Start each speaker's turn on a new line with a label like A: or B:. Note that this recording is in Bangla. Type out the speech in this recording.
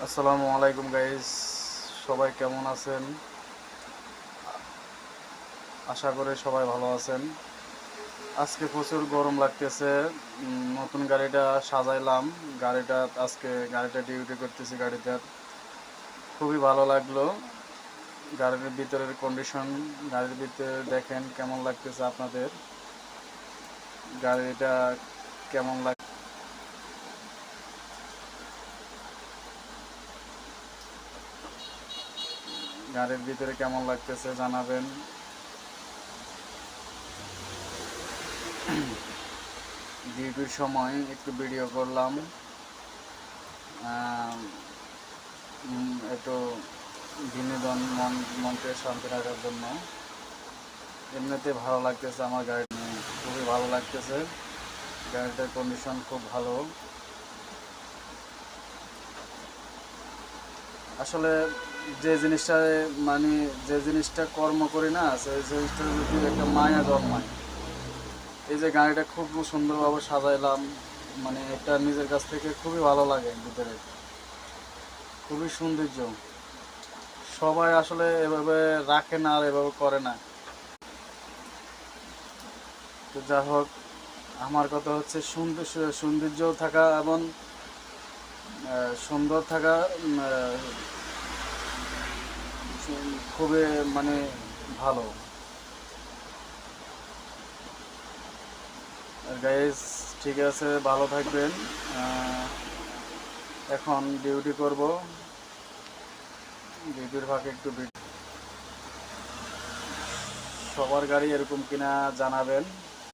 A: আসসালামু আলাইকুম গাইস, সবাই কেমন আছেন? আশা করি সবাই ভালো আছেন। আজকে প্রচুর গরম লাগতেছে। নতুন গাড়িটা সাজাইলাম। গাড়িটা ডিউটি করতেছি। গাড়িটা খুবই ভালো লাগলো। গাড়ির ভিতরের কন্ডিশন, গাড়ির ভিতরে দেখেন কেমন লাগতেছে আপনাদের। গাড়িটা কেমন লাগ গাড়ির ভিতরে কেমন লাগতেছে জানাবেন। ডিউটির সময় একটু ভিডিও করলাম, একটু বিনোদন মনকে শান্তি রাখার জন্য। এমনিতে ভালো লাগতেছে, আমার গাড়ি নিয়ে খুবই ভালো লাগতেছে। গাড়িটার কন্ডিশন খুব ভালো। আসলে যে জিনিসটা মানে যে জিনিসটা কর্ম করি না, সেই জিনিসটা যদি একটা মায়া জন্মায়। এই যে গাড়িটা খুব সুন্দরভাবে সাজাইলাম, মানে এটা নিজের কাছ থেকে খুবই ভালো লাগে ভিতরে, খুবই সৌন্দর্য। সবাই আসলে এভাবে রাখে না আর এভাবে করে না। তো যা হোক, আমার কথা হচ্ছে সৌন্দর্য থাকা এবং সুন্দর থাকা খুবই মানে ভালো। আর গাইস, ঠিক আছে, ভালো থাকবেন। এখন ডিউটি করব। ডিউটির ফাঁকে সবার গাড়ি এরকম কিনা জানাবেন।